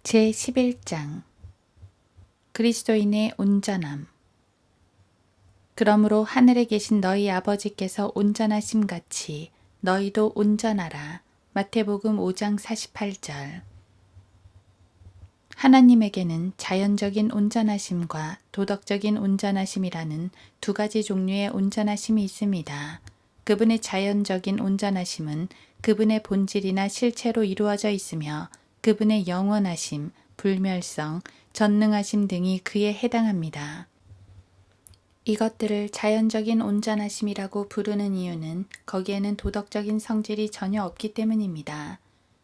제11장 그리스도인의 온전함. 그러므로 하늘에 계신 너희 아버지께서 온전하심 같이 너희도 온전하라. 마태복음 5장 48절. 하나님에게는 자연적인 온전하심과 도덕적인 온전하심이라는 두 가지 종류의 온전하심이 있습니다. 그분의 자연적인 온전하심은 그분의 본질이나 실체로 이루어져 있으며 그분의 영원하심, 불멸성, 전능하심 등이 그에 해당합니다. 이것들을 자연적인 온전하심이라고 부르는 이유는 거기에는 도덕적인 성질이 전혀 없기 때문입니다.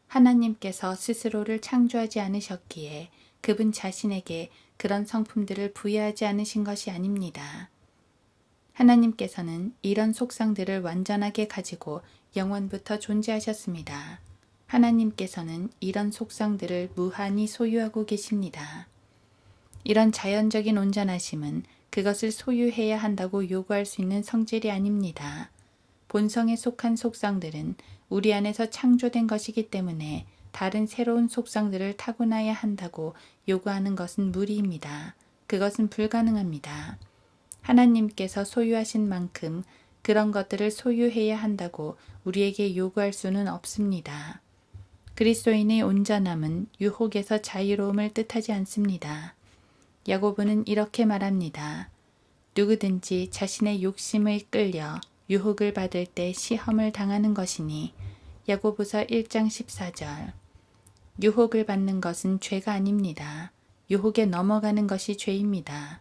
하나님께서 스스로를 창조하지 않으셨기에 그분 자신에게 그런 성품들을 부여하지 않으신 것이 아닙니다. 하나님께서는 이런 속성들을 완전하게 가지고 영원부터 존재하셨습니다. 하나님께서는 이런 속성들을 무한히 소유하고 계십니다. 이런 자연적인 온전하심은 그것을 소유해야 한다고 요구할 수 있는 성질이 아닙니다. 본성에 속한 속성들은 우리 안에서 창조된 것이기 때문에 다른 새로운 속성들을 타고나야 한다고 요구하는 것은 무리입니다. 그것은 불가능합니다. 하나님께서 소유하신 만큼 그런 것들을 소유해야 한다고 우리에게 요구할 수는 없습니다. 그리스도인의 온전함은 유혹에서 자유로움을 뜻하지 않습니다. 야고보는 이렇게 말합니다. 누구든지 자신의 욕심에 끌려 유혹을 받을 때 시험을 당하는 것이니. 야고보서 1장 14절. 유혹을 받는 것은 죄가 아닙니다. 유혹에 넘어가는 것이 죄입니다.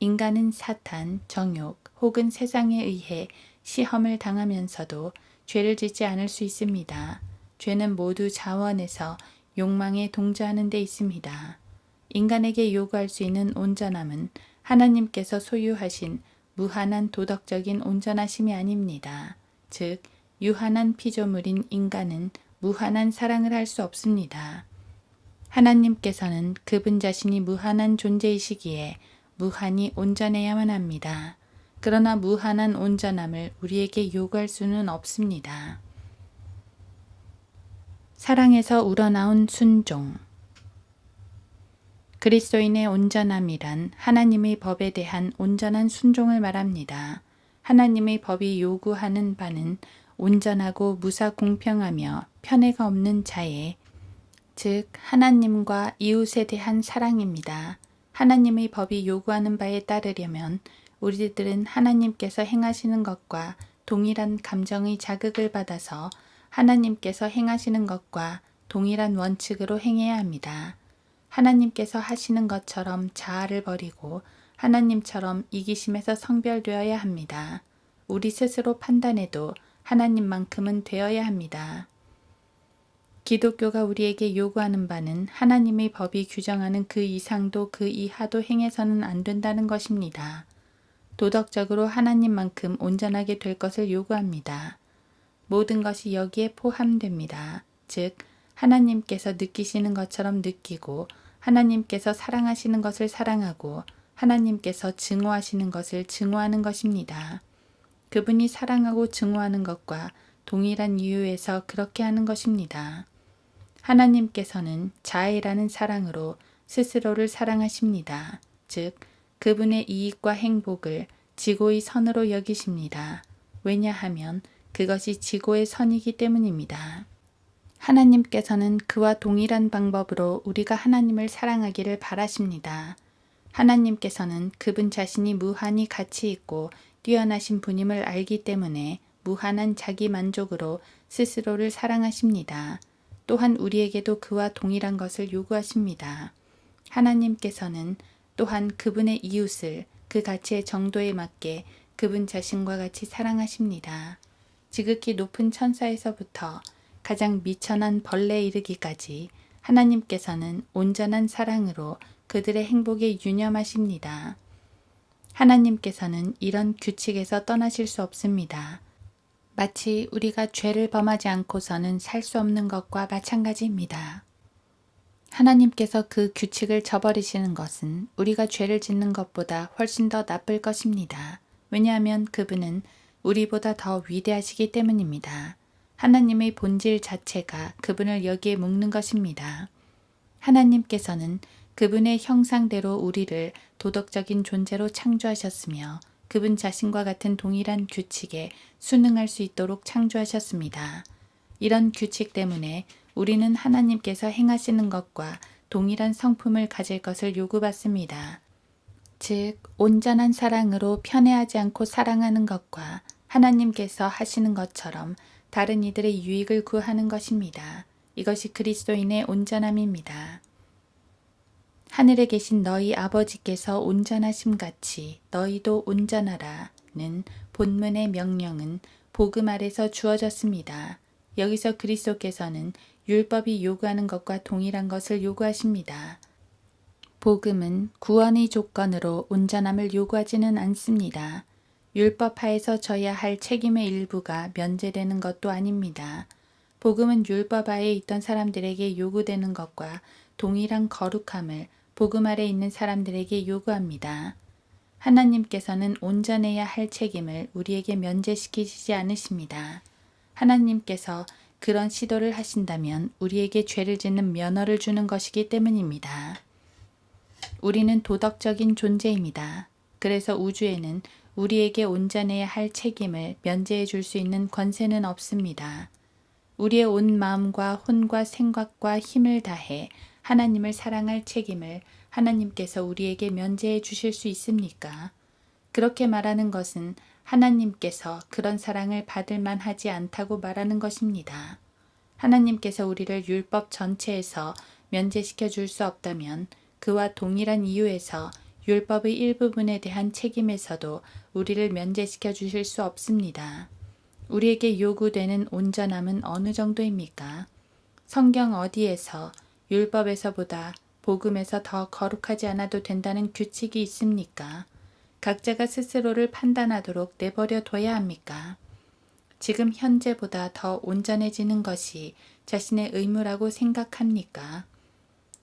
인간은 사탄, 정욕 혹은 세상에 의해 시험을 당하면서도 죄를 짓지 않을 수 있습니다. 죄는 모두 자원에서 욕망에 동조하는 데 있습니다. 인간에게 요구할 수 있는 온전함은 하나님께서 소유하신 무한한 도덕적인 온전하심이 아닙니다. 즉, 유한한 피조물인 인간은 무한한 사랑을 할 수 없습니다. 하나님께서는 그분 자신이 무한한 존재이시기에 무한히 온전해야만 합니다. 그러나 무한한 온전함을 우리에게 요구할 수는 없습니다. 사랑에서 우러나온 순종. 그리스도인의 온전함이란 하나님의 법에 대한 온전한 순종을 말합니다. 하나님의 법이 요구하는 바는 온전하고 무사공평하며 편애가 없는 자애, 즉 하나님과 이웃에 대한 사랑입니다. 하나님의 법이 요구하는 바에 따르려면 우리들은 하나님께서 행하시는 것과 동일한 감정의 자극을 받아서 하나님께서 행하시는 것과 동일한 원칙으로 행해야 합니다. 하나님께서 하시는 것처럼 자아를 버리고 하나님처럼 이기심에서 성별되어야 합니다. 우리 스스로 판단해도 하나님만큼은 되어야 합니다. 기독교가 우리에게 요구하는 바는 하나님의 법이 규정하는 그 이상도 그 이하도 행해서는 안 된다는 것입니다. 도덕적으로 하나님만큼 온전하게 될 것을 요구합니다. 모든 것이 여기에 포함됩니다. 즉, 하나님께서 느끼시는 것처럼 느끼고 하나님께서 사랑하시는 것을 사랑하고 하나님께서 증오하시는 것을 증오하는 것입니다. 그분이 사랑하고 증오하는 것과 동일한 이유에서 그렇게 하는 것입니다. 하나님께서는 자애라는 사랑으로 스스로를 사랑하십니다. 즉, 그분의 이익과 행복을 지고의 선으로 여기십니다. 왜냐하면 그것이 지고의 선이기 때문입니다. 하나님께서는 그와 동일한 방법으로 우리가 하나님을 사랑하기를 바라십니다. 하나님께서는 그분 자신이 무한히 가치 있고 뛰어나신 분임을 알기 때문에 무한한 자기 만족으로 스스로를 사랑하십니다. 또한 우리에게도 그와 동일한 것을 요구하십니다. 하나님께서는 또한 그분의 이웃을 그 가치의 정도에 맞게 그분 자신과 같이 사랑하십니다. 지극히 높은 천사에서부터 가장 미천한 벌레에 이르기까지 하나님께서는 온전한 사랑으로 그들의 행복에 유념하십니다. 하나님께서는 이런 규칙에서 떠나실 수 없습니다. 마치 우리가 죄를 범하지 않고서는 살 수 없는 것과 마찬가지입니다. 하나님께서 그 규칙을 저버리시는 것은 우리가 죄를 짓는 것보다 훨씬 더 나쁠 것입니다. 왜냐하면 그분은 우리보다 더 위대하시기 때문입니다. 하나님의 본질 자체가 그분을 여기에 묶는 것입니다. 하나님께서는 그분의 형상대로 우리를 도덕적인 존재로 창조하셨으며 그분 자신과 같은 동일한 규칙에 순응할 수 있도록 창조하셨습니다. 이런 규칙 때문에 우리는 하나님께서 행하시는 것과 동일한 성품을 가질 것을 요구받습니다. 즉, 온전한 사랑으로 편애하지 않고 사랑하는 것과 하나님께서 하시는 것처럼 다른 이들의 유익을 구하는 것입니다. 이것이 그리스도인의 온전함입니다. 하늘에 계신 너희 아버지께서 온전하심 같이 너희도 온전하라는 본문의 명령은 복음 아래서 주어졌습니다. 여기서 그리스도께서는 율법이 요구하는 것과 동일한 것을 요구하십니다. 복음은 구원의 조건으로 온전함을 요구하지는 않습니다. 율법 하에서 져야 할 책임의 일부가 면제되는 것도 아닙니다. 복음은 율법 하에 있던 사람들에게 요구되는 것과 동일한 거룩함을 복음 아래 있는 사람들에게 요구합니다. 하나님께서는 온전해야 할 책임을 우리에게 면제시키지 않으십니다. 하나님께서 그런 시도를 하신다면 우리에게 죄를 짓는 면허를 주는 것이기 때문입니다. 우리는 도덕적인 존재입니다. 그래서 우주에는 우리에게 온전해야 할 책임을 면제해 줄 수 있는 권세는 없습니다. 우리의 온 마음과 혼과 생각과 힘을 다해 하나님을 사랑할 책임을 하나님께서 우리에게 면제해 주실 수 있습니까? 그렇게 말하는 것은 하나님께서 그런 사랑을 받을 만하지 않다고 말하는 것입니다. 하나님께서 우리를 율법 전체에서 면제시켜 줄 수 없다면 그와 동일한 이유에서 율법의 일부분에 대한 책임에서도 우리를 면제시켜 주실 수 없습니다. 우리에게 요구되는 온전함은 어느 정도입니까? 성경 어디에서 율법에서보다 복음에서 더 거룩하지 않아도 된다는 규칙이 있습니까? 각자가 스스로를 판단하도록 내버려 둬야 합니까? 지금 현재보다 더 온전해지는 것이 자신의 의무라고 생각합니까?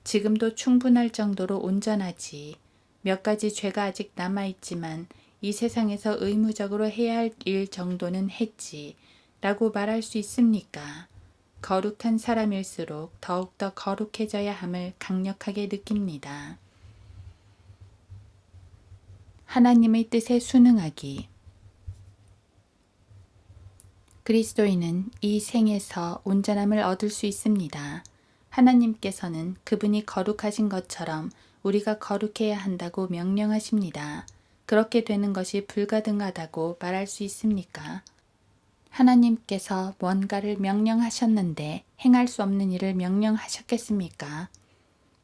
지금도 충분할 정도로 온전하지. 몇 가지 죄가 아직 남아있지만 이 세상에서 의무적으로 해야 할 일 정도는 했지 라고 말할 수 있습니까? 거룩한 사람일수록 더욱더 거룩해져야 함을 강력하게 느낍니다. 하나님의 뜻에 순응하기. 그리스도인은 이 생에서 온전함을 얻을 수 있습니다. 하나님께서는 그분이 거룩하신 것처럼 우리가 거룩해야 한다고 명령하십니다. 그렇게 되는 것이 불가능하다고 말할 수 있습니까? 하나님께서 뭔가를 명령하셨는데 행할 수 없는 일을 명령하셨겠습니까?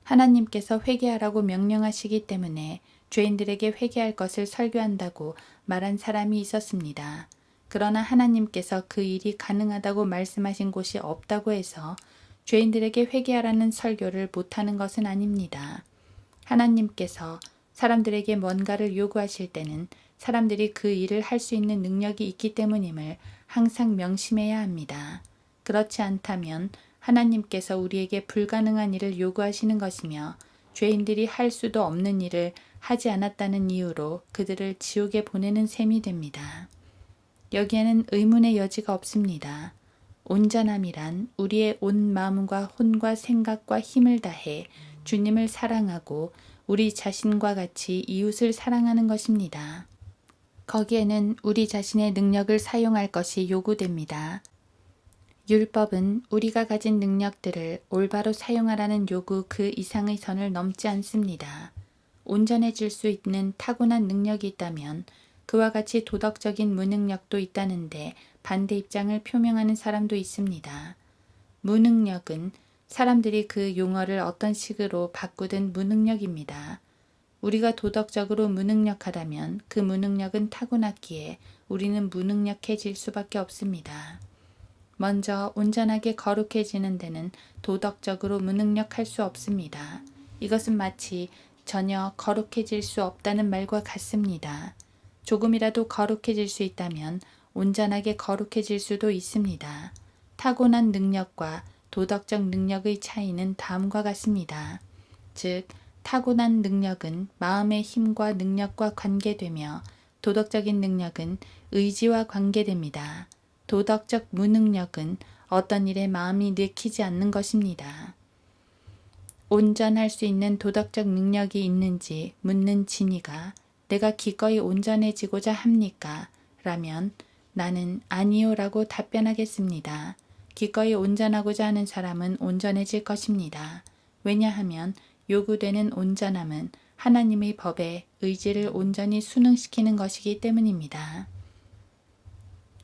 하나님께서 회개하라고 명령하시기 때문에 죄인들에게 회개할 것을 설교한다고 말한 사람이 있었습니다. 그러나 하나님께서 그 일이 가능하다고 말씀하신 곳이 없다고 해서 죄인들에게 회개하라는 설교를 못하는 것은 아닙니다. 하나님께서 사람들에게 뭔가를 요구하실 때는 사람들이 그 일을 할 수 있는 능력이 있기 때문임을 항상 명심해야 합니다. 그렇지 않다면 하나님께서 우리에게 불가능한 일을 요구하시는 것이며 죄인들이 할 수도 없는 일을 하지 않았다는 이유로 그들을 지옥에 보내는 셈이 됩니다. 여기에는 의문의 여지가 없습니다. 온전함이란 우리의 온 마음과 혼과 생각과 힘을 다해 주님을 사랑하고 우리 자신과 같이 이웃을 사랑하는 것입니다. 거기에는 우리 자신의 능력을 사용할 것이 요구됩니다. 율법은 우리가 가진 능력들을 올바로 사용하라는 요구 그 이상의 선을 넘지 않습니다. 온전해질 수 있는 타고난 능력이 있다면 그와 같이 도덕적인 무능력도 있다는데 반대 입장을 표명하는 사람도 있습니다. 무능력은 사람들이 그 용어를 어떤 식으로 바꾸든 무능력입니다. 우리가 도덕적으로 무능력하다면 그 무능력은 타고났기에 우리는 무능력해질 수밖에 없습니다. 먼저 온전하게 거룩해지는 데는 도덕적으로 무능력할 수 없습니다. 이것은 마치 전혀 거룩해질 수 없다는 말과 같습니다. 조금이라도 거룩해질 수 있다면 온전하게 거룩해질 수도 있습니다. 타고난 능력과 도덕적 능력의 차이는 다음과 같습니다. 즉, 타고난 능력은 마음의 힘과 능력과 관계되며 도덕적인 능력은 의지와 관계됩니다. 도덕적 무능력은 어떤 일에 마음이 내키지 않는 것입니다. 온전할 수 있는 도덕적 능력이 있는지 묻는 진이가 내가 기꺼이 온전해지고자 합니까? 라면 나는 아니요 라고 답변하겠습니다. 기꺼이 온전하고자 하는 사람은 온전해질 것입니다. 왜냐하면 요구되는 온전함은 하나님의 법에 의지를 온전히 순응시키는 것이기 때문입니다.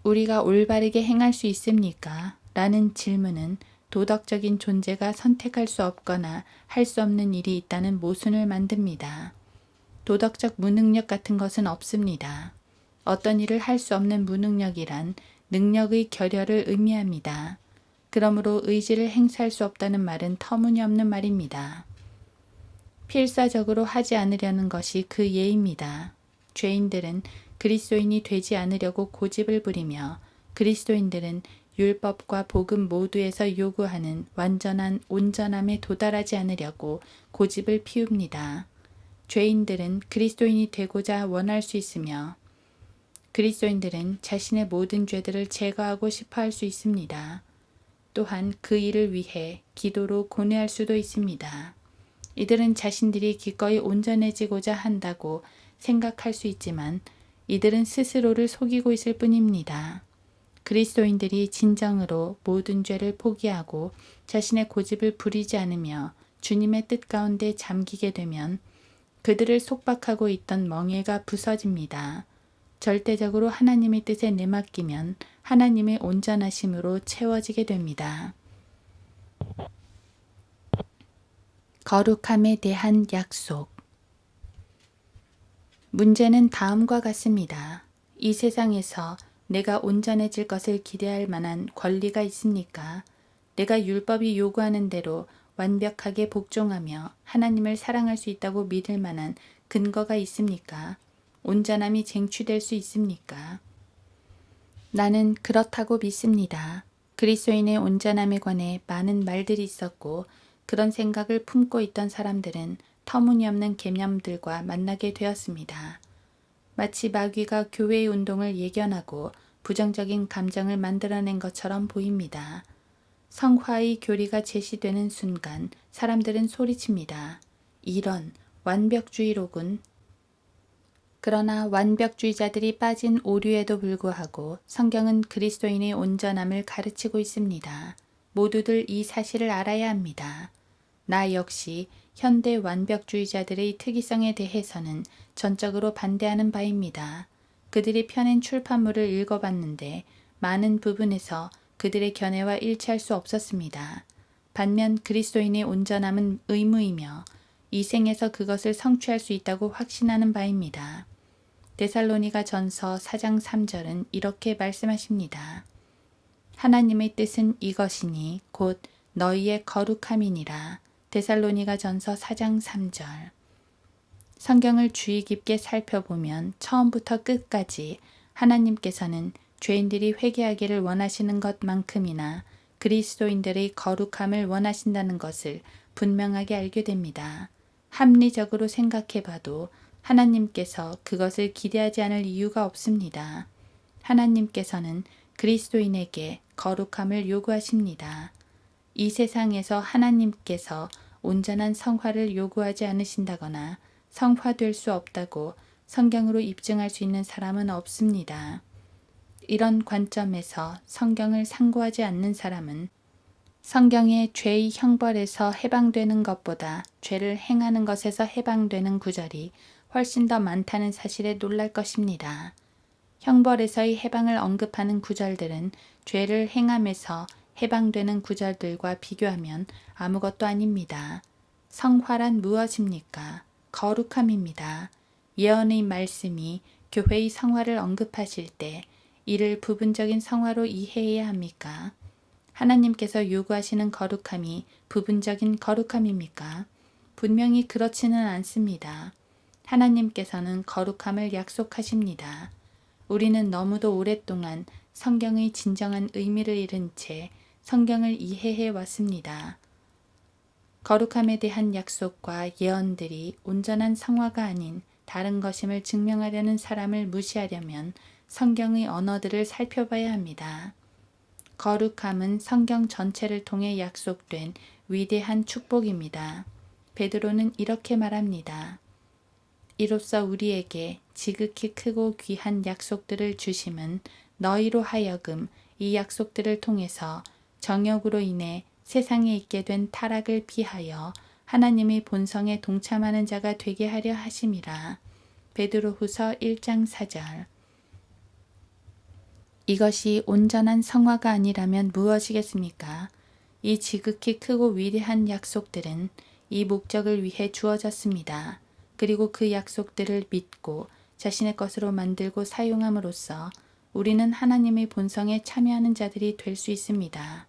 우리가 올바르게 행할 수 있습니까? 라는 질문은 도덕적인 존재가 선택할 수 없거나 할 수 없는 일이 있다는 모순을 만듭니다. 도덕적 무능력 같은 것은 없습니다. 어떤 일을 할 수 없는 무능력이란 능력의 결여를 의미합니다. 그러므로 의지를 행사할 수 없다는 말은 터무니없는 말입니다. 필사적으로 하지 않으려는 것이 그 예입니다. 죄인들은 그리스도인이 되지 않으려고 고집을 부리며 그리스도인들은 율법과 복음 모두에서 요구하는 완전한 온전함에 도달하지 않으려고 고집을 피웁니다. 죄인들은 그리스도인이 되고자 원할 수 있으며 그리스도인들은 자신의 모든 죄들을 제거하고 싶어 할 수 있습니다. 또한 그 일을 위해 기도로 고뇌할 수도 있습니다. 이들은 자신들이 기꺼이 온전해지고자 한다고 생각할 수 있지만 이들은 스스로를 속이고 있을 뿐입니다. 그리스도인들이 진정으로 모든 죄를 포기하고 자신의 고집을 부리지 않으며 주님의 뜻 가운데 잠기게 되면 그들을 속박하고 있던 멍에가 부서집니다. 절대적으로 하나님의 뜻에 내맡기면 하나님의 온전하심으로 채워지게 됩니다. 거룩함에 대한 약속. 문제는 다음과 같습니다. 이 세상에서 내가 온전해질 것을 기대할 만한 권리가 있습니까? 내가 율법이 요구하는 대로 완벽하게 복종하며 하나님을 사랑할 수 있다고 믿을 만한 근거가 있습니까? 온전함이 쟁취될 수 있습니까? 나는 그렇다고 믿습니다. 그리스도인의 온전함에 관해 많은 말들이 있었고 그런 생각을 품고 있던 사람들은 터무니없는 개념들과 만나게 되었습니다. 마치 마귀가 교회의 운동을 예견하고 부정적인 감정을 만들어낸 것처럼 보입니다. 성화의 교리가 제시되는 순간 사람들은 소리칩니다. 이런 완벽주의로군. 그러나 완벽주의자들이 빠진 오류에도 불구하고 성경은 그리스도인의 온전함을 가르치고 있습니다. 모두들 이 사실을 알아야 합니다. 나 역시 현대 완벽주의자들의 특이성에 대해서는 전적으로 반대하는 바입니다. 그들이 펴낸 출판물을 읽어봤는데 많은 부분에서 그들의 견해와 일치할 수 없었습니다. 반면 그리스도인의 온전함은 의무이며 이 생에서 그것을 성취할 수 있다고 확신하는 바입니다. 데살로니가 전서 4장 3절은 이렇게 말씀하십니다. 하나님의 뜻은 이것이니 곧 너희의 거룩함이니라. 데살로니가 전서 4장 3절. 성경을 주의 깊게 살펴보면 처음부터 끝까지 하나님께서는 죄인들이 회개하기를 원하시는 것만큼이나 그리스도인들의 거룩함을 원하신다는 것을 분명하게 알게 됩니다. 합리적으로 생각해봐도 하나님께서 그것을 기대하지 않을 이유가 없습니다. 하나님께서는 그리스도인에게 거룩함을 요구하십니다. 이 세상에서 하나님께서 온전한 성화를 요구하지 않으신다거나 성화될 수 없다고 성경으로 입증할 수 있는 사람은 없습니다. 이런 관점에서 성경을 상고하지 않는 사람은 성경의 죄의 형벌에서 해방되는 것보다 죄를 행하는 것에서 해방되는 구절이 훨씬 더 많다는 사실에 놀랄 것입니다. 형벌에서의 해방을 언급하는 구절들은 죄를 행함에서 해방되는 구절들과 비교하면 아무것도 아닙니다. 성화란 무엇입니까? 거룩함입니다. 예언의 말씀이 교회의 성화를 언급하실 때 이를 부분적인 성화로 이해해야 합니까? 하나님께서 요구하시는 거룩함이 부분적인 거룩함입니까? 분명히 그렇지는 않습니다. 하나님께서는 거룩함을 약속하십니다. 우리는 너무도 오랫동안 성경의 진정한 의미를 잃은 채 성경을 이해해 왔습니다. 거룩함에 대한 약속과 예언들이 온전한 성화가 아닌 다른 것임을 증명하려는 사람을 무시하려면 성경의 언어들을 살펴봐야 합니다. 거룩함은 성경 전체를 통해 약속된 위대한 축복입니다. 베드로는 이렇게 말합니다. 이로써 우리에게 지극히 크고 귀한 약속들을 주심은 너희로 하여금 이 약속들을 통해서 정욕으로 인해 세상에 있게 된 타락을 피하여 하나님의 본성에 동참하는 자가 되게 하려 하심이라. 베드로후서 1장 4절. 이것이 온전한 성화가 아니라면 무엇이겠습니까? 이 지극히 크고 위대한 약속들은 이 목적을 위해 주어졌습니다. 그리고 그 약속들을 믿고 자신의 것으로 만들고 사용함으로써 우리는 하나님의 본성에 참여하는 자들이 될 수 있습니다.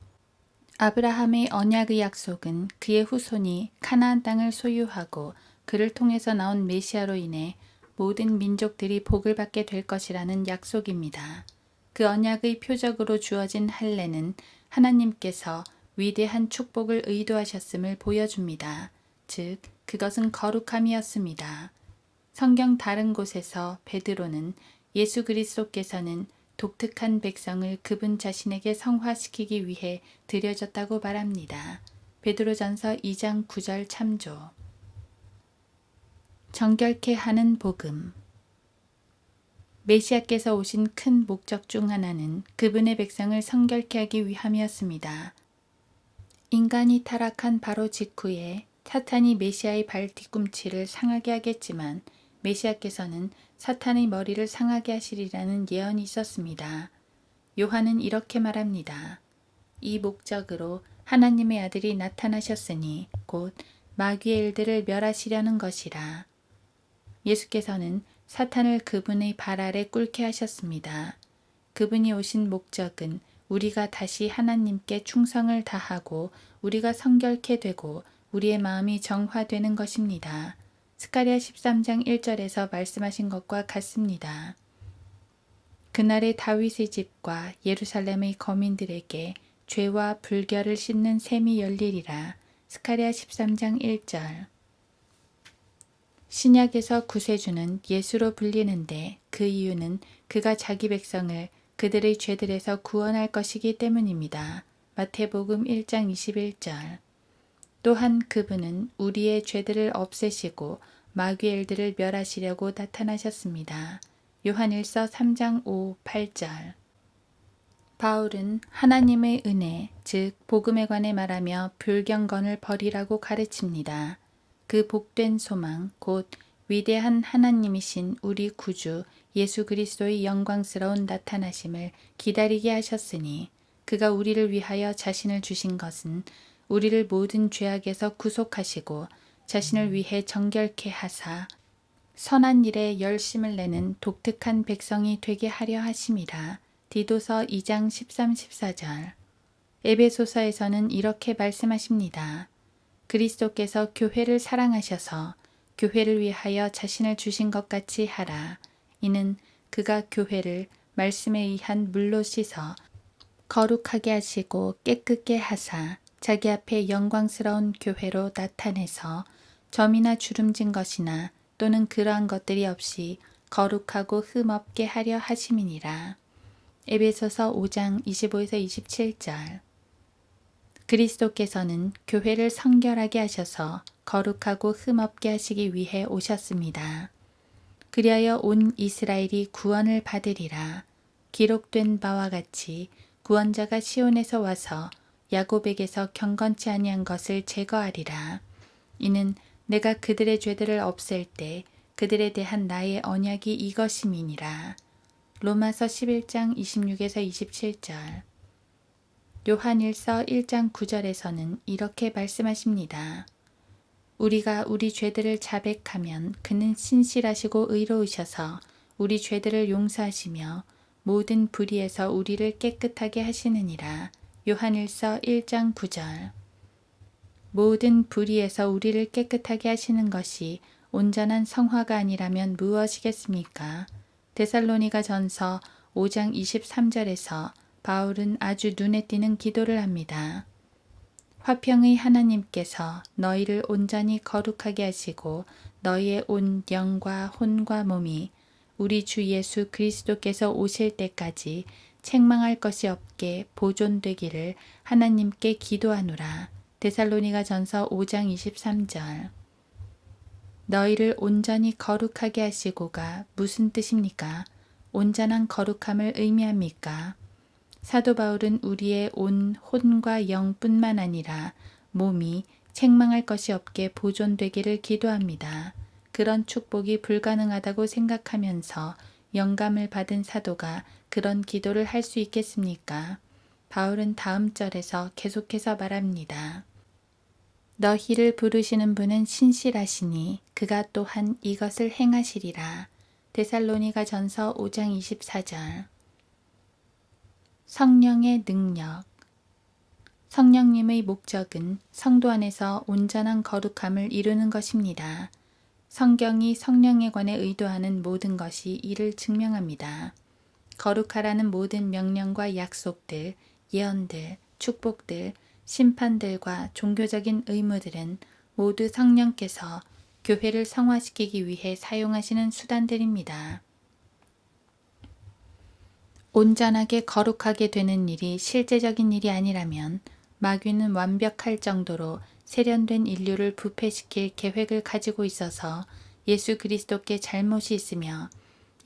아브라함의 언약의 약속은 그의 후손이 가나안 땅을 소유하고 그를 통해서 나온 메시아로 인해 모든 민족들이 복을 받게 될 것이라는 약속입니다. 그 언약의 표적으로 주어진 할례는 하나님께서 위대한 축복을 의도하셨음을 보여줍니다. 즉, 그것은 거룩함이었습니다. 성경 다른 곳에서 베드로는 예수 그리스도께서는 독특한 백성을 그분 자신에게 성화시키기 위해 드려졌다고 말합니다. 베드로전서 2장 9절 참조. 정결케 하는 복음. 메시아께서 오신 큰 목적 중 하나는 그분의 백성을 성결케 하기 위함이었습니다. 인간이 타락한 바로 직후에 사탄이 메시아의 발 뒤꿈치를 상하게 하겠지만 메시아께서는 사탄의 머리를 상하게 하시리라는 예언이 있었습니다. 요한은 이렇게 말합니다. 이 목적으로 하나님의 아들이 나타나셨으니 곧 마귀의 일들을 멸하시려는 것이라. 예수께서는 사탄을 그분의 발 아래 꿇게 하셨습니다. 그분이 오신 목적은 우리가 다시 하나님께 충성을 다하고 우리가 성결케 되고 우리의 마음이 정화되는 것입니다. 스가랴 13장 1절에서 말씀하신 것과 같습니다. 그날의 다윗의 집과 예루살렘의 거민들에게 죄와 불결을 씻는 샘이 열리리라. 스가랴 13장 1절. 신약에서 구세주는 예수로 불리는데 그 이유는 그가 자기 백성을 그들의 죄들에서 구원할 것이기 때문입니다. 마태복음 1장 21절. 또한 그분은 우리의 죄들을 없애시고 마귀의 일들을 멸하시려고 나타나셨습니다. 요한일서 3장 5, 8절. 바울은 하나님의 은혜, 즉 복음에 관해 말하며 불경건을 버리라고 가르칩니다. 그 복된 소망, 곧 위대한 하나님이신 우리 구주 예수 그리스도의 영광스러운 나타나심을 기다리게 하셨으니 그가 우리를 위하여 자신을 주신 것은 우리를 모든 죄악에서 구속하시고 자신을 위해 정결케 하사 선한 일에 열심을 내는 독특한 백성이 되게 하려 하심이라. 디도서 2장 13, 14절. 에베소서에서는 이렇게 말씀하십니다. 그리스도께서 교회를 사랑하셔서 교회를 위하여 자신을 주신 것 같이 하라. 이는 그가 교회를 말씀에 의한 물로 씻어 거룩하게 하시고 깨끗게 하사 자기 앞에 영광스러운 교회로 나타내서 점이나 주름진 것이나 또는 그러한 것들이 없이 거룩하고 흠없게 하려 하심이니라. 에베소서 5장 25에서 27절. 그리스도께서는 교회를 성결하게 하셔서 거룩하고 흠없게 하시기 위해 오셨습니다. 그리하여 온 이스라엘이 구원을 받으리라. 기록된 바와 같이 구원자가 시온에서 와서 야곱에게서 경건치 아니한 것을 제거하리라. 이는 내가 그들의 죄들을 없앨 때 그들에 대한 나의 언약이 이것임이니라. 로마서 11장 26에서 27절. 요한일서 1장 9절에서는 이렇게 말씀하십니다. 우리가 우리 죄들을 자백하면 그는 신실하시고 의로우셔서 우리 죄들을 용서하시며 모든 불의에서 우리를 깨끗하게 하시느니라. 요한일서 1장 9절. 모든 불의에서 우리를 깨끗하게 하시는 것이 온전한 성화가 아니라면 무엇이겠습니까? 데살로니가 전서 5장 23절에서 바울은 아주 눈에 띄는 기도를 합니다. 화평의 하나님께서 너희를 온전히 거룩하게 하시고 너희의 온 영과 혼과 몸이 우리 주 예수 그리스도께서 오실 때까지 책망할 것이 없게 보존되기를 하나님께 기도하노라. 데살로니가전서 5장 23절. 너희를 온전히 거룩하게 하시고가 무슨 뜻입니까? 온전한 거룩함을 의미합니까? 사도 바울은 우리의 온 혼과 영뿐만 아니라 몸이 책망할 것이 없게 보존되기를 기도합니다. 그런 축복이 불가능하다고 생각하면서 영감을 받은 사도가 그런 기도를 할 수 있겠습니까? 바울은 다음 절에서 계속해서 말합니다. 너희를 부르시는 분은 신실하시니 그가 또한 이것을 행하시리라. 데살로니가전서 5장 24절. 성령의 능력. 성령님의 목적은 성도 안에서 온전한 거룩함을 이루는 것입니다. 성경이 성령에 관해 의도하는 모든 것이 이를 증명합니다. 거룩하라는 모든 명령과 약속들, 예언들, 축복들, 심판들과 종교적인 의무들은 모두 성령께서 교회를 성화시키기 위해 사용하시는 수단들입니다. 온전하게 거룩하게 되는 일이 실제적인 일이 아니라면 마귀는 완벽할 정도로 세련된 인류를 부패시킬 계획을 가지고 있어서 예수 그리스도께 잘못이 있으며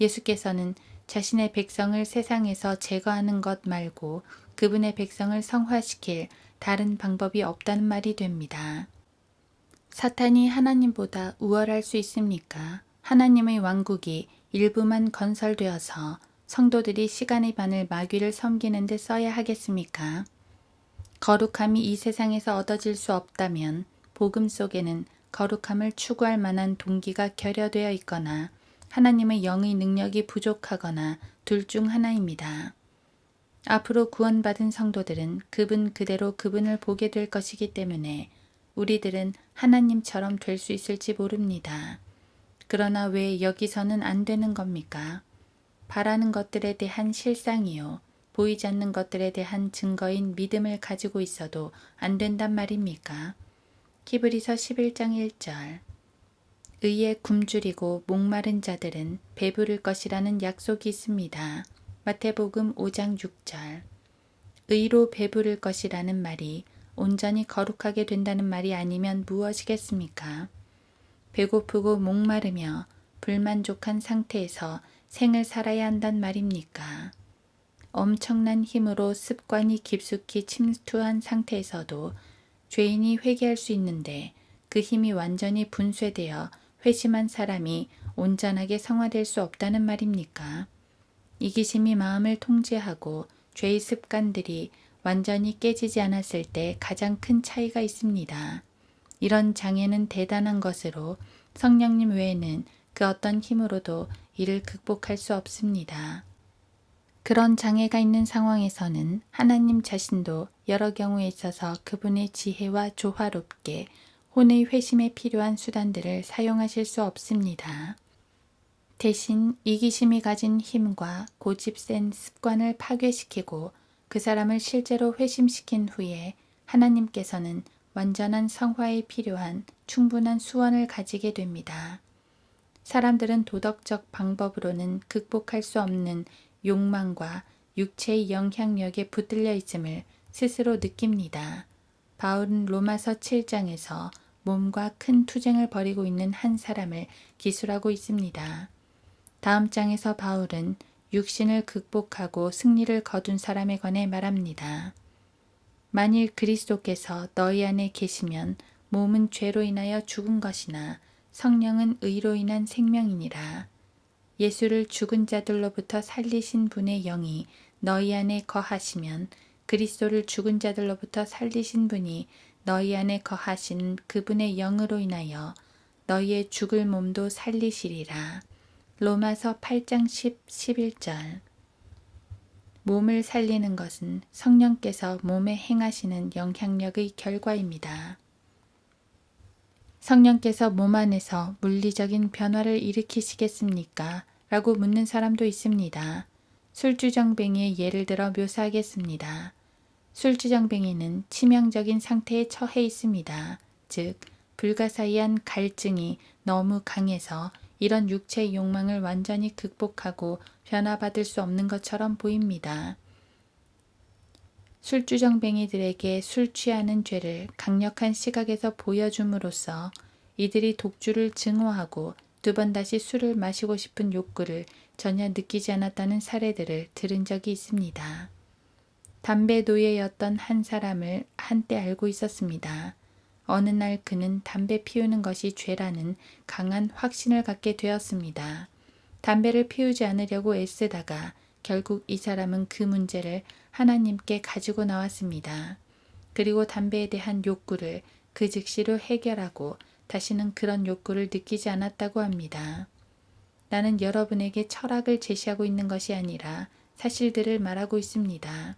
예수께서는 자신의 백성을 세상에서 제거하는 것 말고 그분의 백성을 성화시킬 다른 방법이 없다는 말이 됩니다. 사탄이 하나님보다 우월할 수 있습니까? 하나님의 왕국이 일부만 건설되어서 성도들이 시간의 반을 마귀를 섬기는 데 써야 하겠습니까? 거룩함이 이 세상에서 얻어질 수 없다면 복음 속에는 거룩함을 추구할 만한 동기가 결여되어 있거나 하나님의 영의 능력이 부족하거나 둘 중 하나입니다. 앞으로 구원받은 성도들은 그분 그대로 그분을 보게 될 것이기 때문에 우리들은 하나님처럼 될 수 있을지 모릅니다. 그러나 왜 여기서는 안 되는 겁니까? 바라는 것들에 대한 실상이요. 보이지 않는 것들에 대한 증거인 믿음을 가지고 있어도 안 된단 말입니까? 히브리서 11장 1절. 의에 굶주리고 목마른 자들은 배부를 것이라는 약속이 있습니다. 마태복음 5장 6절. 의로 배부를 것이라는 말이 온전히 거룩하게 된다는 말이 아니면 무엇이겠습니까? 배고프고 목마르며 불만족한 상태에서 생을 살아야 한단 말입니까? 엄청난 힘으로 습관이 깊숙이 침투한 상태에서도 죄인이 회개할 수 있는데 그 힘이 완전히 분쇄되어 회심한 사람이 온전하게 성화될 수 없다는 말입니까? 이기심이 마음을 통제하고 죄의 습관들이 완전히 깨지지 않았을 때 가장 큰 차이가 있습니다. 이런 장애는 대단한 것으로 성령님 외에는 그 어떤 힘으로도 이를 극복할 수 없습니다. 그런 장애가 있는 상황에서는 하나님 자신도 여러 경우에 있어서 그분의 지혜와 조화롭게 혼의 회심에 필요한 수단들을 사용하실 수 없습니다. 대신 이기심이 가진 힘과 고집 센 습관을 파괴시키고 그 사람을 실제로 회심시킨 후에 하나님께서는 완전한 성화에 필요한 충분한 수원을 가지게 됩니다. 사람들은 도덕적 방법으로는 극복할 수 없는 욕망과 육체의 영향력에 붙들려 있음을 스스로 느낍니다. 바울은 로마서 7장에서 몸과 큰 투쟁을 벌이고 있는 한 사람을 기술하고 있습니다. 다음 장에서 바울은 육신을 극복하고 승리를 거둔 사람에 관해 말합니다. 만일 그리스도께서 너희 안에 계시면 몸은 죄로 인하여 죽은 것이나 성령은 의로 인한 생명이니라. 예수를 죽은 자들로부터 살리신 분의 영이 너희 안에 거하시면 그리스도를 죽은 자들로부터 살리신 분이 너희 안에 거하신 그분의 영으로 인하여 너희의 죽을 몸도 살리시리라. 로마서 8장 11절. 몸을 살리는 것은 성령께서 몸에 행하시는 영향력의 결과입니다. 성령께서 몸 안에서 물리적인 변화를 일으키시겠습니까? 라고 묻는 사람도 있습니다. 술주정뱅이의 예를 들어 묘사하겠습니다. 술주정뱅이는 치명적인 상태에 처해 있습니다. 즉, 불가사의한 갈증이 너무 강해서 이런 육체의 욕망을 완전히 극복하고 변화받을 수 없는 것처럼 보입니다. 술주정뱅이들에게 술 취하는 죄를 강력한 시각에서 보여줌으로써 이들이 독주를 증오하고 두 번 다시 술을 마시고 싶은 욕구를 전혀 느끼지 않았다는 사례들을 들은 적이 있습니다. 담배 노예였던 한 사람을 한때 알고 있었습니다. 어느 날 그는 담배 피우는 것이 죄라는 강한 확신을 갖게 되었습니다. 담배를 피우지 않으려고 애쓰다가 결국 이 사람은 그 문제를 하나님께 가지고 나왔습니다. 그리고 담배에 대한 욕구를 그 즉시로 해결하고 다시는 그런 욕구를 느끼지 않았다고 합니다. 나는 여러분에게 철학을 제시하고 있는 것이 아니라 사실들을 말하고 있습니다.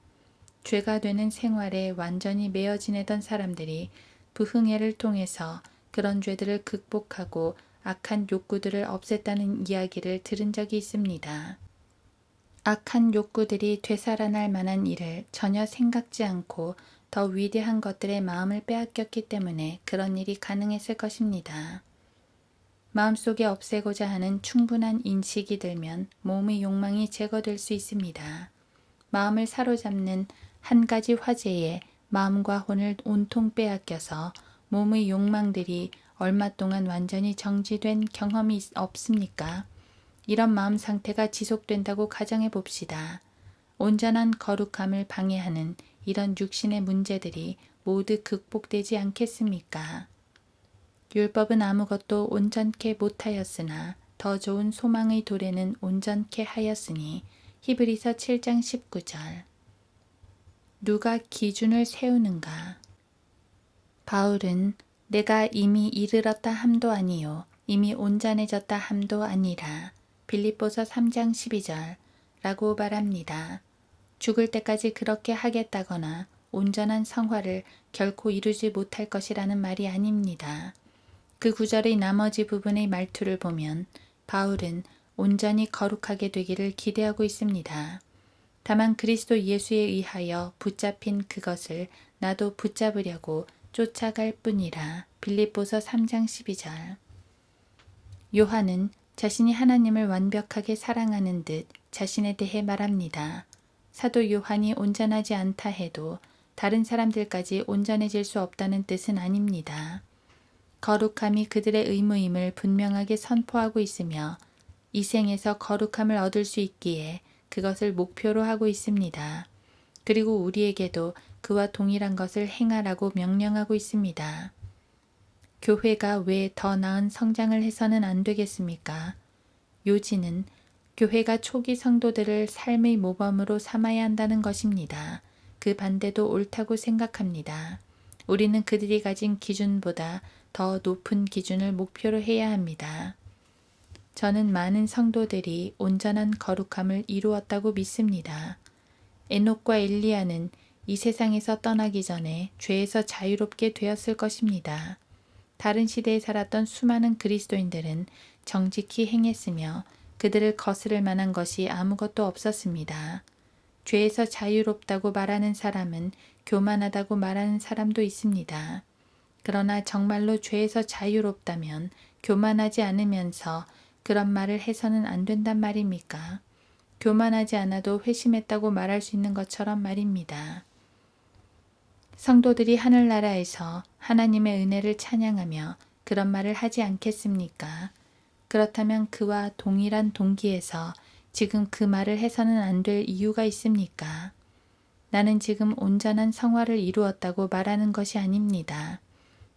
죄가 되는 생활에 완전히 매여 지내던 사람들이 부흥회를 통해서 그런 죄들을 극복하고 악한 욕구들을 없앴다는 이야기를 들은 적이 있습니다. 악한 욕구들이 되살아날 만한 일을 전혀 생각지 않고 더 위대한 것들의 마음을 빼앗겼기 때문에 그런 일이 가능했을 것입니다. 마음속에 없애고자 하는 충분한 인식이 들면 몸의 욕망이 제거될 수 있습니다. 마음을 사로잡는 한 가지 화제에 마음과 혼을 온통 빼앗겨서 몸의 욕망들이 얼마 동안 완전히 정지된 경험이 없습니까? 이런 마음 상태가 지속된다고 가정해 봅시다. 온전한 거룩함을 방해하는 이런 육신의 문제들이 모두 극복되지 않겠습니까? 율법은 아무것도 온전케 못하였으나 더 좋은 소망의 도래는 온전케 하였으니 히브리서 7장 19절. 누가 기준을 세우는가? 바울은 내가 이미 이르렀다 함도 아니요 이미 온전해졌다 함도 아니라 빌립보서 3장 12절 라고 말합니다. 죽을 때까지 그렇게 하겠다거나 온전한 성화를 결코 이루지 못할 것이라는 말이 아닙니다. 그 구절의 나머지 부분의 말투를 보면 바울은 온전히 거룩하게 되기를 기대하고 있습니다. 다만 그리스도 예수에 의하여 붙잡힌 그것을 나도 붙잡으려고 쫓아갈 뿐이라. 빌립보서 3장 12절. 요한은 자신이 하나님을 완벽하게 사랑하는 듯 자신에 대해 말합니다. 사도 요한이 온전하지 않다 해도 다른 사람들까지 온전해질 수 없다는 뜻은 아닙니다. 거룩함이 그들의 의무임을 분명하게 선포하고 있으며 이 생에서 거룩함을 얻을 수 있기에 그것을 목표로 하고 있습니다. 그리고 우리에게도 그와 동일한 것을 행하라고 명령하고 있습니다. 교회가 왜 더 나은 성장을 해서는 안 되겠습니까? 요지는 교회가 초기 성도들을 삶의 모범으로 삼아야 한다는 것입니다. 그 반대도 옳다고 생각합니다. 우리는 그들이 가진 기준보다 더 높은 기준을 목표로 해야 합니다. 저는 많은 성도들이 온전한 거룩함을 이루었다고 믿습니다. 에녹과 엘리야는 이 세상에서 떠나기 전에 죄에서 자유롭게 되었을 것입니다. 다른 시대에 살았던 수많은 그리스도인들은 정직히 행했으며 그들을 거스를 만한 것이 아무것도 없었습니다. 죄에서 자유롭다고 말하는 사람은 교만하다고 말하는 사람도 있습니다. 그러나 정말로 죄에서 자유롭다면 교만하지 않으면서 그런 말을 해서는 안 된단 말입니까? 교만하지 않아도 회심했다고 말할 수 있는 것처럼 말입니다. 성도들이 하늘나라에서 하나님의 은혜를 찬양하며 그런 말을 하지 않겠습니까? 그렇다면 그와 동일한 동기에서 지금 그 말을 해서는 안 될 이유가 있습니까? 나는 지금 온전한 성화를 이루었다고 말하는 것이 아닙니다.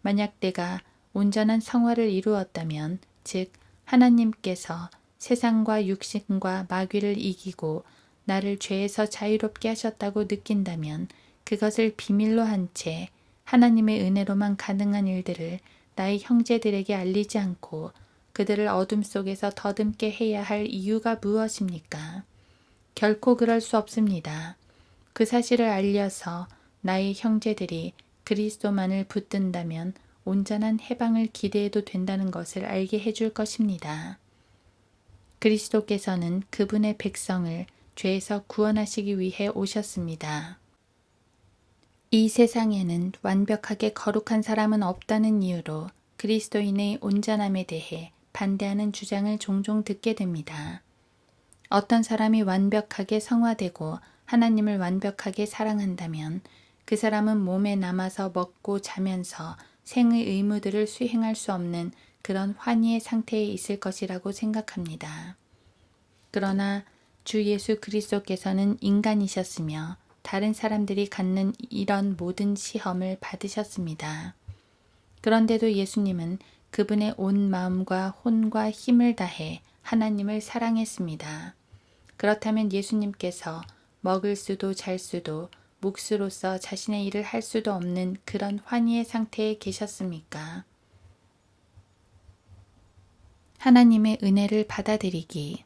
만약 내가 온전한 성화를 이루었다면, 즉 하나님께서 세상과 육신과 마귀를 이기고 나를 죄에서 자유롭게 하셨다고 느낀다면 그것을 비밀로 한 채 하나님의 은혜로만 가능한 일들을 나의 형제들에게 알리지 않고 그들을 어둠 속에서 더듬게 해야 할 이유가 무엇입니까? 결코 그럴 수 없습니다. 그 사실을 알려서 나의 형제들이 그리스도만을 붙든다면 온전한 해방을 기대해도 된다는 것을 알게 해줄 것입니다. 그리스도께서는 그분의 백성을 죄에서 구원하시기 위해 오셨습니다. 이 세상에는 완벽하게 거룩한 사람은 없다는 이유로 그리스도인의 온전함에 대해 반대하는 주장을 종종 듣게 됩니다. 어떤 사람이 완벽하게 성화되고 하나님을 완벽하게 사랑한다면 그 사람은 몸에 남아서 먹고 자면서 생의 의무들을 수행할 수 없는 그런 환희의 상태에 있을 것이라고 생각합니다. 그러나 주 예수 그리스도께서는 인간이셨으며 다른 사람들이 갖는 이런 모든 시험을 받으셨습니다. 그런데도 예수님은 그분의 온 마음과 혼과 힘을 다해 하나님을 사랑했습니다. 그렇다면 예수님께서 먹을 수도 잘 수도 몫으로서 자신의 일을 할 수도 없는 그런 환희의 상태에 계셨습니까? 하나님의 은혜를 받아들이기.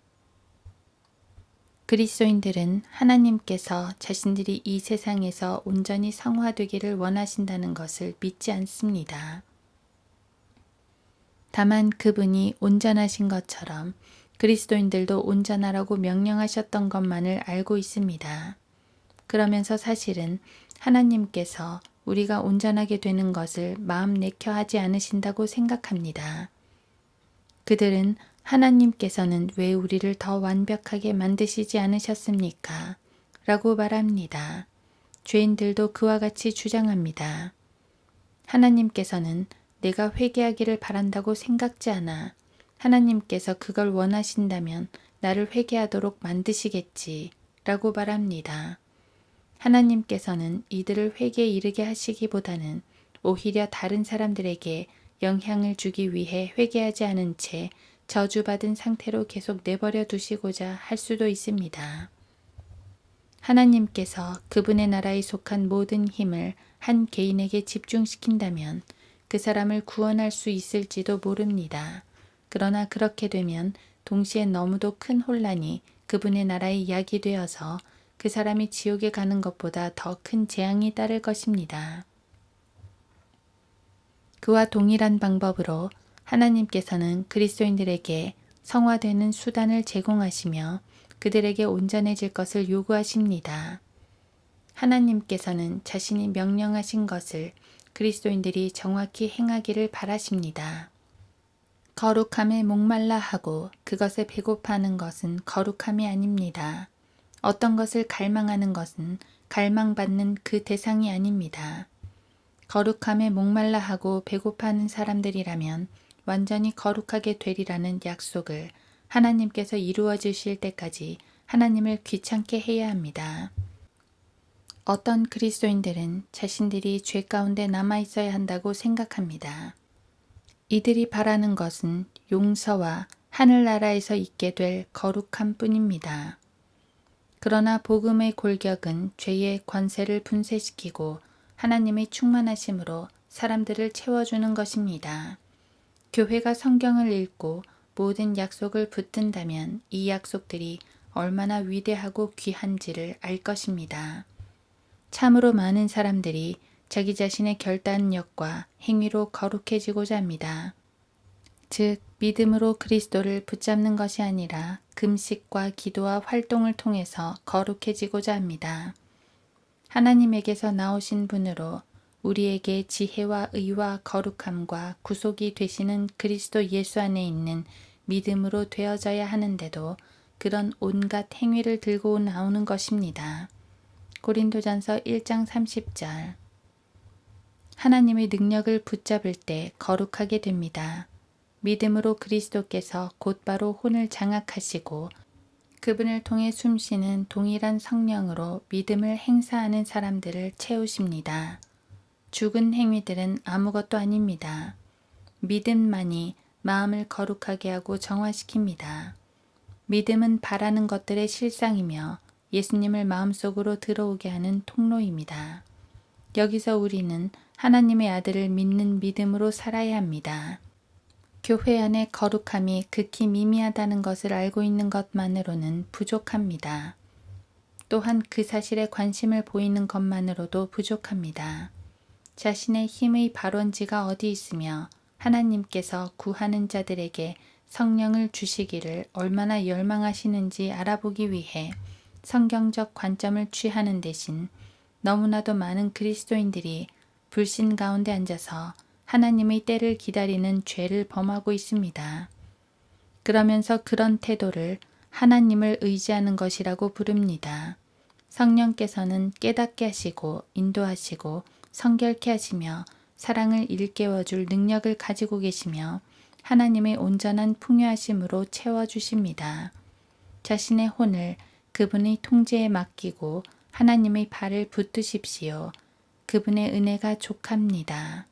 그리스도인들은 하나님께서 자신들이 이 세상에서 온전히 성화되기를 원하신다는 것을 믿지 않습니다. 다만 그분이 온전하신 것처럼 그리스도인들도 온전하라고 명령하셨던 것만을 알고 있습니다. 그러면서 사실은 하나님께서 우리가 온전하게 되는 것을 마음 내켜 하지 않으신다고 생각합니다. 그들은 하나님께서는 왜 우리를 더 완벽하게 만드시지 않으셨습니까? 라고 말합니다. 죄인들도 그와 같이 주장합니다. 하나님께서는 내가 회개하기를 바란다고 생각지 않아. 하나님께서 그걸 원하신다면 나를 회개하도록 만드시겠지. 라고 말합니다. 하나님께서는 이들을 회개에 이르게 하시기보다는 오히려 다른 사람들에게 영향을 주기 위해 회개하지 않은 채 저주받은 상태로 계속 내버려 두시고자 할 수도 있습니다. 하나님께서 그분의 나라에 속한 모든 힘을 한 개인에게 집중시킨다면 그 사람을 구원할 수 있을지도 모릅니다. 그러나 그렇게 되면 동시에 너무도 큰 혼란이 그분의 나라에 야기되어서 그 사람이 지옥에 가는 것보다 더 큰 재앙이 따를 것입니다. 그와 동일한 방법으로 하나님께서는 그리스도인들에게 성화되는 수단을 제공하시며 그들에게 온전해질 것을 요구하십니다. 하나님께서는 자신이 명령하신 것을 그리스도인들이 정확히 행하기를 바라십니다. 거룩함에 목말라 하고 그것에 배고파하는 것은 거룩함이 아닙니다. 어떤 것을 갈망하는 것은 갈망받는 그 대상이 아닙니다. 거룩함에 목말라 하고 배고파하는 사람들이라면 완전히 거룩하게 되리라는 약속을 하나님께서 이루어 주실 때까지 하나님을 귀찮게 해야 합니다. 어떤 그리스도인들은 자신들이 죄 가운데 남아 있어야 한다고 생각합니다. 이들이 바라는 것은 용서와 하늘나라에서 있게 될 거룩함 뿐입니다. 그러나 복음의 골격은 죄의 권세를 분쇄시키고 하나님의 충만하심으로 사람들을 채워주는 것입니다. 교회가 성경을 읽고 모든 약속을 붙든다면 이 약속들이 얼마나 위대하고 귀한지를 알 것입니다. 참으로 많은 사람들이 자기 자신의 결단력과 행위로 거룩해지고자 합니다. 즉, 믿음으로 그리스도를 붙잡는 것이 아니라 금식과 기도와 활동을 통해서 거룩해지고자 합니다. 하나님에게서 나오신 분으로 우리에게 지혜와 의와 거룩함과 구속이 되시는 그리스도 예수 안에 있는 믿음으로 되어져야 하는데도 그런 온갖 행위를 들고 나오는 것입니다. 고린도전서 1장 30절. 하나님의 능력을 붙잡을 때 거룩하게 됩니다. 믿음으로 그리스도께서 곧바로 혼을 장악하시고 그분을 통해 숨쉬는 동일한 성령으로 믿음을 행사하는 사람들을 채우십니다. 죽은 행위들은 아무것도 아닙니다. 믿음만이 마음을 거룩하게 하고 정화시킵니다. 믿음은 바라는 것들의 실상이며 예수님을 마음속으로 들어오게 하는 통로입니다. 여기서 우리는 하나님의 아들을 믿는 믿음으로 살아야 합니다. 교회 안의 거룩함이 극히 미미하다는 것을 알고 있는 것만으로는 부족합니다. 또한 그 사실에 관심을 보이는 것만으로도 부족합니다. 자신의 힘의 발원지가 어디 있으며 하나님께서 구하는 자들에게 성령을 주시기를 얼마나 열망하시는지 알아보기 위해 성경적 관점을 취하는 대신 너무나도 많은 그리스도인들이 불신 가운데 앉아서 하나님의 때를 기다리는 죄를 범하고 있습니다. 그러면서 그런 태도를 하나님을 의지하는 것이라고 부릅니다. 성령께서는 깨닫게 하시고 인도하시고 성결케 하시며 사랑을 일깨워 줄 능력을 가지고 계시며 하나님의 온전한 풍요하심으로 채워주십니다. 자신의 혼을 그분의 통제에 맡기고 하나님의 발을 붙드십시오. 그분의 은혜가 족합니다.